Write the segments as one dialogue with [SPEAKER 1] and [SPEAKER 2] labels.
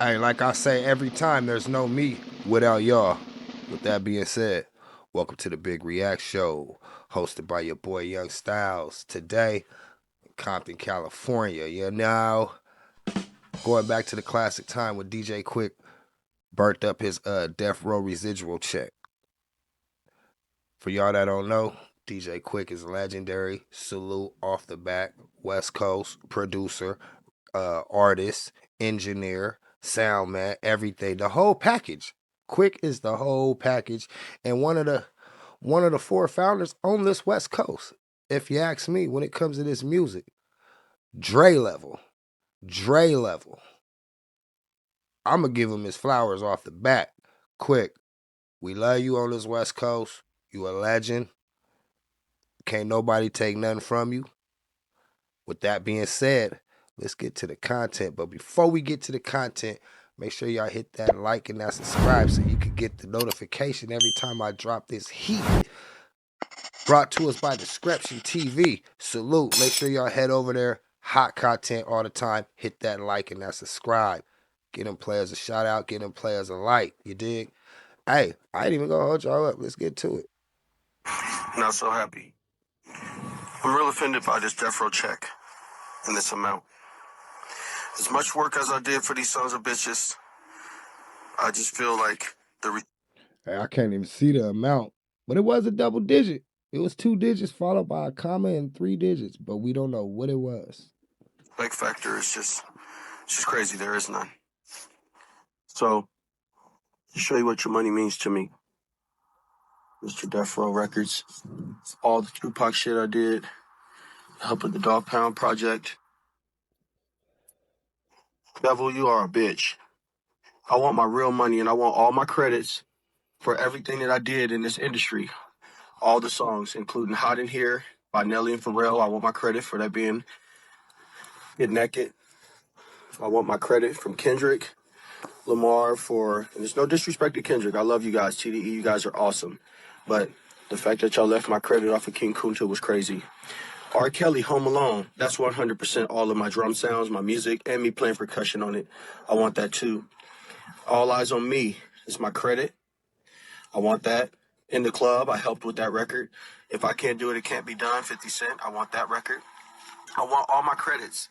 [SPEAKER 1] Hey, like I say every time, there's no me without y'all. With that being said, welcome to the Big React Show, hosted by your boy Young Styles. Today, Compton, California. You know, going back to the classic time when DJ Quick burnt up his Death Row residual check. For y'all that don't know, DJ Quick is legendary. Salute off the back, West Coast producer, artist, engineer, sound man, everything, the whole package. Quick is the whole package, and one of the four founders on this West Coast. If you ask me, when it comes to this music, Dre level, Dre level. I'm gonna give him his flowers off the bat. Quick, we love you on this West Coast. You a legend. Can't nobody take nothing from you. With that being said, let's get to the content. But before we get to the content, make sure y'all hit that like and that subscribe so you can get the notification every time I drop this heat. Brought to us by Description TV. Salute. Make sure y'all head over there. Hot content all the time. Hit that like and that subscribe. Get them players a shout out. Get them players a like. You dig? Hey, I ain't even gonna hold y'all up. Let's get to it.
[SPEAKER 2] Not so happy. I'm real offended by this death row check and this amount. As much work as I did for these sons of bitches, I just feel like
[SPEAKER 1] Hey, I can't even see the amount, but it was a double digit. It was 2 digits followed by a comma and 3 digits, but we don't know what it was.
[SPEAKER 2] respect factor is just crazy. There is none. So, to show you what your money means to me, Mr. Death Row Records, all the Tupac shit I did, help with the Dog Pound project. Devil, you are a bitch. I want my real money and I want all my credits for everything that I did in this industry. All the songs, including Hot in Here by Nelly and Pharrell. I want my credit for that being Get Naked. I want my credit from Kendrick Lamar for, and there's no disrespect to Kendrick. I love you guys, TDE. You guys are awesome. But the fact that y'all left my credit off of King Kunta was crazy. R. Kelly, Home Alone. That's 100% all of my drum sounds, my music, and me playing percussion on it. I want that too. All Eyes on Me is my credit. I want that. In the Club, I helped with that record. If I Can't Do It, It Can't Be Done, 50 Cent, I want that record. I want all my credits.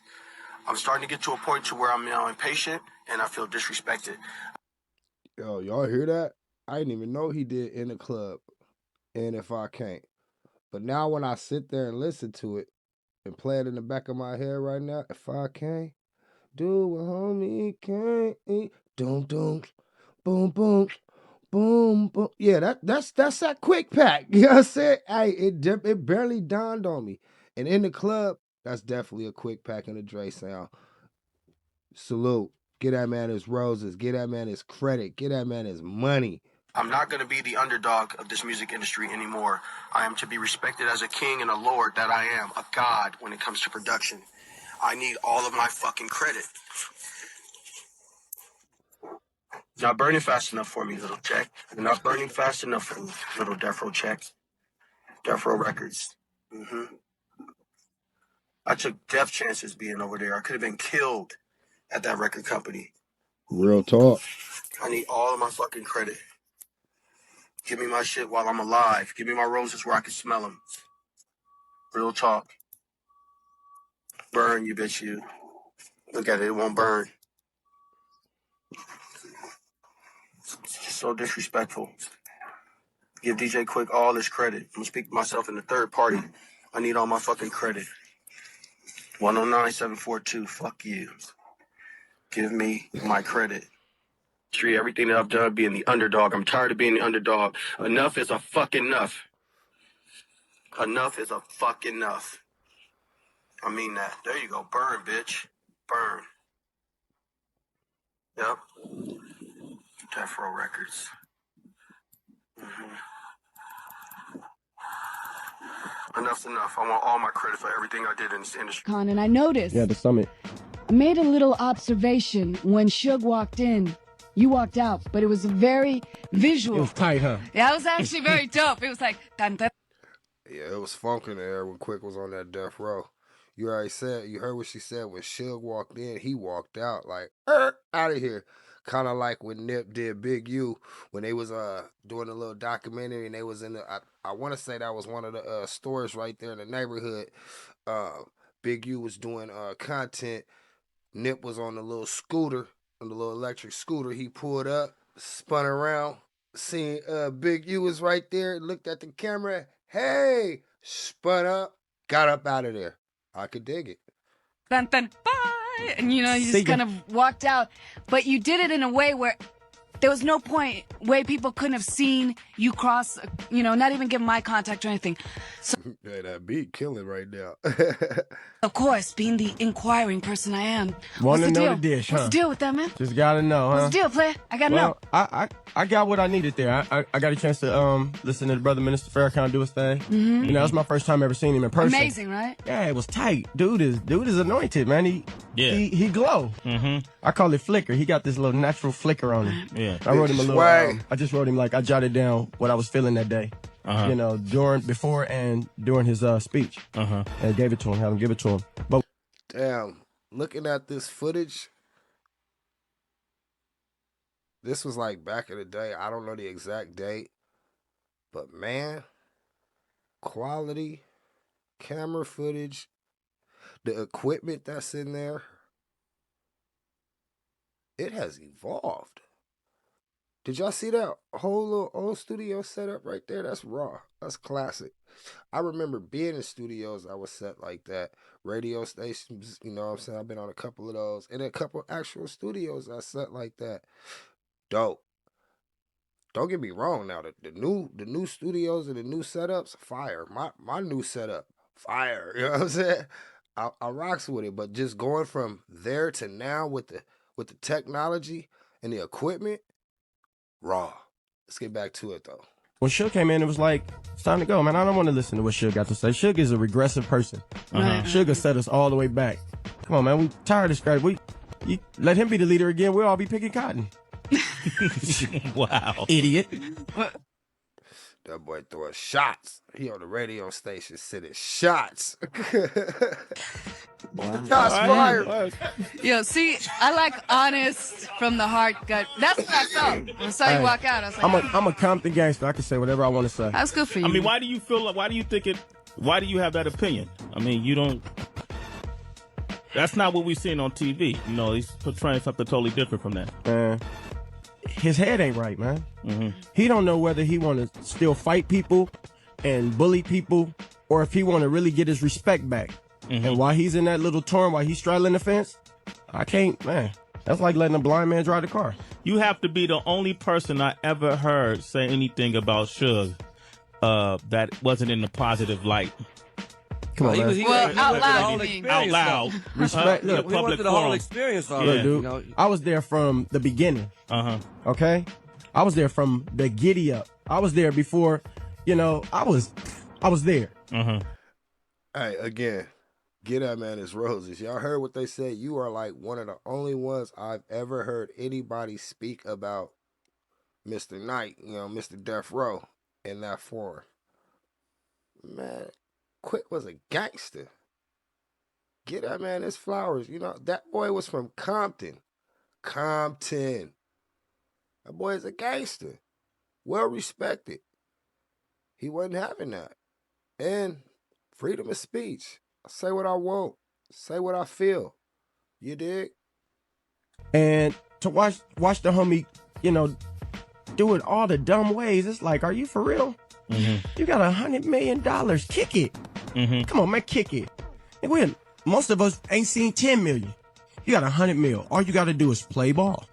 [SPEAKER 2] I'm starting to get to a point to where I'm now impatient and I feel disrespected.
[SPEAKER 1] Yo, y'all hear that? I didn't even know he did In the Club and If I Can't. But now when I sit there and listen to it and play it in the back of my head right now, if I can't do what homie can't eat, doom doom, boom boom, boom boom. Yeah, that's that quick pack. You know what I'm saying? Hey, it barely dawned on me. And In the Club, that's definitely a quick pack in the Dre sound. Salute. Get that man his roses. Get that man his credit. Get that man his money.
[SPEAKER 2] I'm not going to be the underdog of this music industry anymore. I am to be respected as a king and a lord that I am, a god when it comes to production. I need all of my fucking credit. You're not burning fast enough for me, little check. You're not burning fast enough for me, little Death Row check. Death Row Records. I took death chances being over there. I could have been killed at that record company.
[SPEAKER 1] Real talk.
[SPEAKER 2] I need all of my fucking credit. Give me my shit while I'm alive. Give me my roses where I can smell them. Real talk. Burn, you bitch, you. Look at it, it won't burn. It's just so disrespectful. Give DJ Quick all his credit. I'm gonna speak to myself in the third party. I need all my fucking credit. 109742, fuck you. Give me my credit. Everything that I've done being the underdog. I'm tired of being the underdog. Enough is a fucking enough. Enough is a fucking enough. I mean that. There you go. Burn, bitch. Burn. Yep. Death Row Records. Enough's enough. I want all my credit for everything I did in this industry.
[SPEAKER 3] And I noticed.
[SPEAKER 4] Yeah, the summit.
[SPEAKER 3] I made a little observation when Suge walked in. You walked out, but it was very visual.
[SPEAKER 4] It was tight, huh?
[SPEAKER 3] Yeah, it was actually very dope. It was like, dun, dun.
[SPEAKER 1] Yeah, it was funk in the air when Quick was on that Death Row. You already said, you heard what she said. When Suge walked in, he walked out like, out of here. Kind of like when Nip did Big U when they was doing a little documentary and they was in the, I want to say that was one of the stores right there in the neighborhood. Big U was doing content. Nip was on the little scooter, on the little electric scooter. He pulled up, spun around, seen Big U was right there, looked at the camera, hey, spun up, got up out of there. I could dig it.
[SPEAKER 3] Dun, dun, bye. And you
[SPEAKER 4] See
[SPEAKER 3] just
[SPEAKER 4] ya.
[SPEAKER 3] kind of walked out. But you did it in a way where there was no point where people couldn't have seen you cross, not even give them eye contact or anything. So,
[SPEAKER 1] Hey, that beat killing right now.
[SPEAKER 3] of course, being the inquiring person I am.
[SPEAKER 4] Want
[SPEAKER 3] what's
[SPEAKER 4] to
[SPEAKER 3] the
[SPEAKER 4] know
[SPEAKER 3] deal?
[SPEAKER 4] the dish,
[SPEAKER 3] What's
[SPEAKER 4] huh?
[SPEAKER 3] the deal with that, man?
[SPEAKER 4] Just gotta know, huh?
[SPEAKER 3] What's the deal, player? I gotta know.
[SPEAKER 4] Well, I got what I needed there. I got a chance to listen to the brother Minister Farrakhan do his thing.
[SPEAKER 3] Mm-hmm.
[SPEAKER 4] You know, it was my first time ever seeing him in person.
[SPEAKER 3] Amazing, right?
[SPEAKER 4] Yeah, it was tight. Dude is anointed, man. He glow.
[SPEAKER 5] Mm-hmm.
[SPEAKER 4] I call it flicker. He got this little natural flicker on him.
[SPEAKER 5] Yeah.
[SPEAKER 4] I wrote him a little.
[SPEAKER 1] Swag.
[SPEAKER 4] I just wrote him I jotted down what I was feeling that day.
[SPEAKER 5] Uh-huh.
[SPEAKER 4] Before and during his speech.
[SPEAKER 5] Uh-huh.
[SPEAKER 4] And gave it to him. Had him give it to him. But
[SPEAKER 1] Damn, looking at this footage, this was like back in the day. I don't know the exact date, but man, quality camera footage, the equipment that's in there, it has evolved. Did y'all see that whole little old studio setup right there? That's raw. That's classic. I remember being in studios that was set like that. Radio stations, you know what I'm saying? I've been on a couple of those. And a couple actual studios that set like that. Dope. Don't get me wrong now. The new studios and the new setups, fire. My new setup, fire. You know what I'm saying? I rocks with it. But just going from there to now with the technology and the equipment, raw. Let's get back to it though.
[SPEAKER 4] when Suge came in, it was like, it's time to go, man. I don't want to listen to what Suge got to say. Suge is a regressive person.
[SPEAKER 3] Right.
[SPEAKER 4] Suge has set us all the way back. Come on, man. We tired of scratch. You let him be the leader again. We'll all be picking cotton.
[SPEAKER 5] Wow.
[SPEAKER 4] Idiot.
[SPEAKER 1] That boy throwing shots. He on the radio station sending shots. Shots fired.
[SPEAKER 3] Yo, see, I like honest from the heart gut. That's what I felt. When I saw you
[SPEAKER 4] Hey,
[SPEAKER 3] walk out, I was like,
[SPEAKER 4] I'm a Compton gangster. I can say whatever I want to say.
[SPEAKER 3] that's good for you.
[SPEAKER 5] I mean, why do you have that opinion? I mean, you don't. That's not what we've seen on TV. You know, he's portraying something totally different from that.
[SPEAKER 4] Man, his head ain't right, man.
[SPEAKER 5] Mm-hmm.
[SPEAKER 4] He don't know whether he want to still fight people and bully people, or if he want to really get his respect back.
[SPEAKER 5] Mm-hmm.
[SPEAKER 4] And while he's in that little torn, while he's straddling the fence, I can't, man. That's like letting a blind man drive the car.
[SPEAKER 5] You have to be the only person I ever heard say anything about Suge that wasn't in the positive light.
[SPEAKER 4] Come on, man.
[SPEAKER 5] Out loud.
[SPEAKER 4] Respect.
[SPEAKER 5] In a
[SPEAKER 4] Look,
[SPEAKER 6] We went
[SPEAKER 5] public
[SPEAKER 6] through the whole
[SPEAKER 5] forum.
[SPEAKER 6] experience
[SPEAKER 5] Yeah.
[SPEAKER 6] already.
[SPEAKER 4] Look, dude,
[SPEAKER 6] You know,
[SPEAKER 4] I was there from the beginning.
[SPEAKER 5] Uh-huh.
[SPEAKER 4] Okay, I was there from the giddy up. I was there before, I was there.
[SPEAKER 5] Uh-huh.
[SPEAKER 1] Hey, again, get that man his roses. Y'all heard what they said. You are like one of the only ones I've ever heard anybody speak about Mr. Knight, Mr. Death Row in that forum. Man, Quick was a gangster. Get that man his flowers. That boy was from Compton. Compton. That boy is a gangster. Well respected. He wasn't having that. And freedom of speech. I say what I want. Say what I feel. You dig?
[SPEAKER 4] And to watch the homie, do it all the dumb ways. It's like, are you for real?
[SPEAKER 5] Mm-hmm.
[SPEAKER 4] You got $100 million. Kick it.
[SPEAKER 5] Mm-hmm.
[SPEAKER 4] Come on, man, kick it. And most of us ain't seen 10 million. You got $100 million. All you got to do is play ball.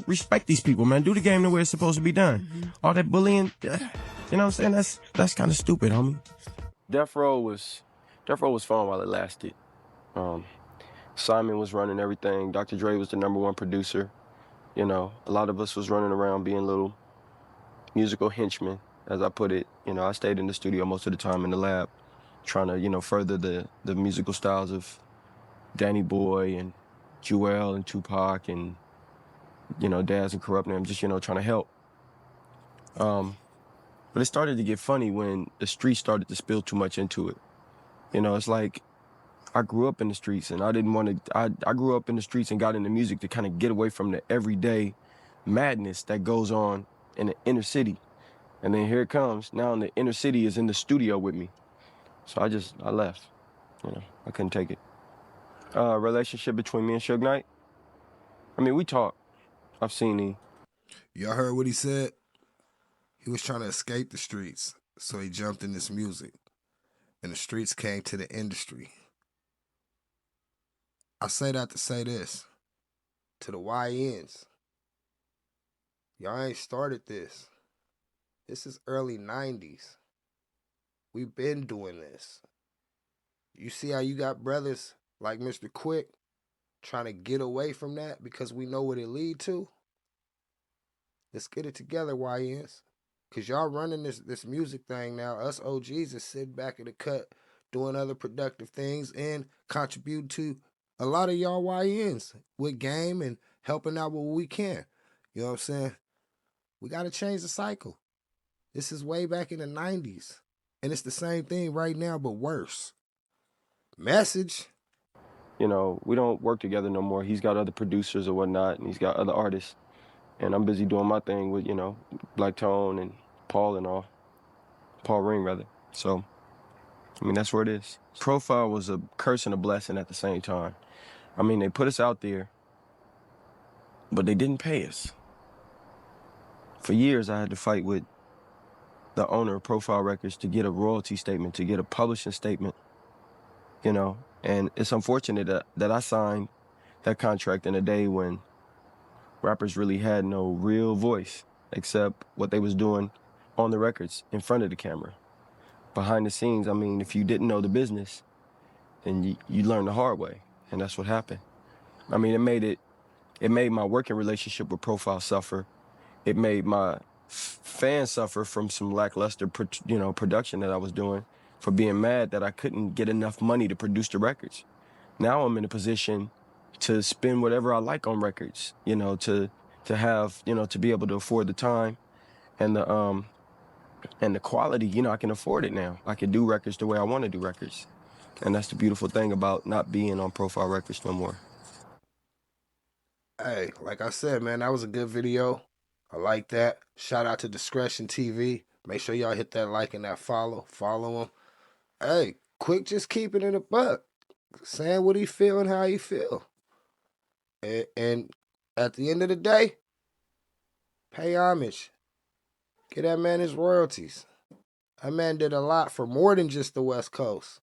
[SPEAKER 4] Respect these people, man. Do the game the way it's supposed to be done. All that bullying, you know what I'm saying? That's kind of stupid, homie.
[SPEAKER 7] Death Row was fun while it lasted. Simon was running everything. Dr. Dre was the #1 producer. A lot of us was running around being little musical henchmen, as I put it. I stayed in the studio most of the time in the lab, trying to, further the musical styles of Danny Boy and Jewel and Tupac and, Daz and Corrupt Name, just, trying to help. But it started to get funny when the street started to spill too much into it. It's like I grew up in the streets, and I didn't want to. I grew up in the streets and got into music to kind of get away from the everyday madness that goes on in the inner city. And then here it comes. Now the inner city is in the studio with me. So I left. You know, I couldn't take it. Relationship between me and Suge Knight. I mean, we talk. I've seen him.
[SPEAKER 1] Y'all heard what he said? He was trying to escape the streets, so he jumped in this music. And the streets came to the industry. I say that to say this. To the YNs. Y'all ain't started this. This is early 90s. We've been doing this. You see how you got brothers like Mr. Quick trying to get away from that because we know what it lead to? Let's get it together, YNs. Because y'all running this music thing now. Us OGs is sitting back in the cut doing other productive things and contributing to a lot of y'all YNs with game and helping out what we can. You know what I'm saying? We got to change the cycle. This is way back in the 90s. And it's the same thing right now, but worse. Message.
[SPEAKER 7] You know, we don't work together no more. He's got other producers or whatnot, and he's got other artists. And I'm busy doing my thing with, you know, Black Tone and Paul and all. Paul Ring, rather. So, I mean, that's where it is. Profile was a curse and a blessing at the same time. I mean, they put us out there, but they didn't pay us. For years, I had to fight with the owner of Profile Records to get a royalty statement, to get a publishing statement, you know. And it's unfortunate that I signed that contract in a day when rappers really had no real voice except what they was doing on the records in front of the camera. Behind the scenes, I mean, if you didn't know the business, then you learned the hard way, and that's what happened. I mean, it made my working relationship with Profile suffer. It made my fans suffer from some lackluster, production that I was doing, for being mad that I couldn't get enough money to produce the records. Now I'm in a position to spend whatever I like on records, you know, to have, you know, to be able to afford the time and the quality. You know, I can afford it now. I can do records the way I want to do records. And that's the beautiful thing about not being on Profile Records no more.
[SPEAKER 1] Hey, like I said, man, that was a good video. I like that. Shout out to Discretion TV. Make sure y'all hit that like and that follow. Follow him. Hey, Quick just keeping it a buck. Saying what he feel and how he feel. And at the end of the day, pay homage. Get that man his royalties. That man did a lot for more than just the West Coast.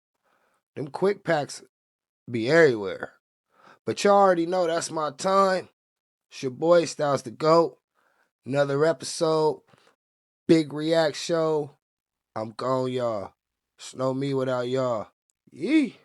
[SPEAKER 1] Them quick packs be everywhere. But y'all already know that's my time. It's your boy, Styles the GOAT. Another episode. Big React Show. I'm gone, y'all. It's no me without y'all. Yee.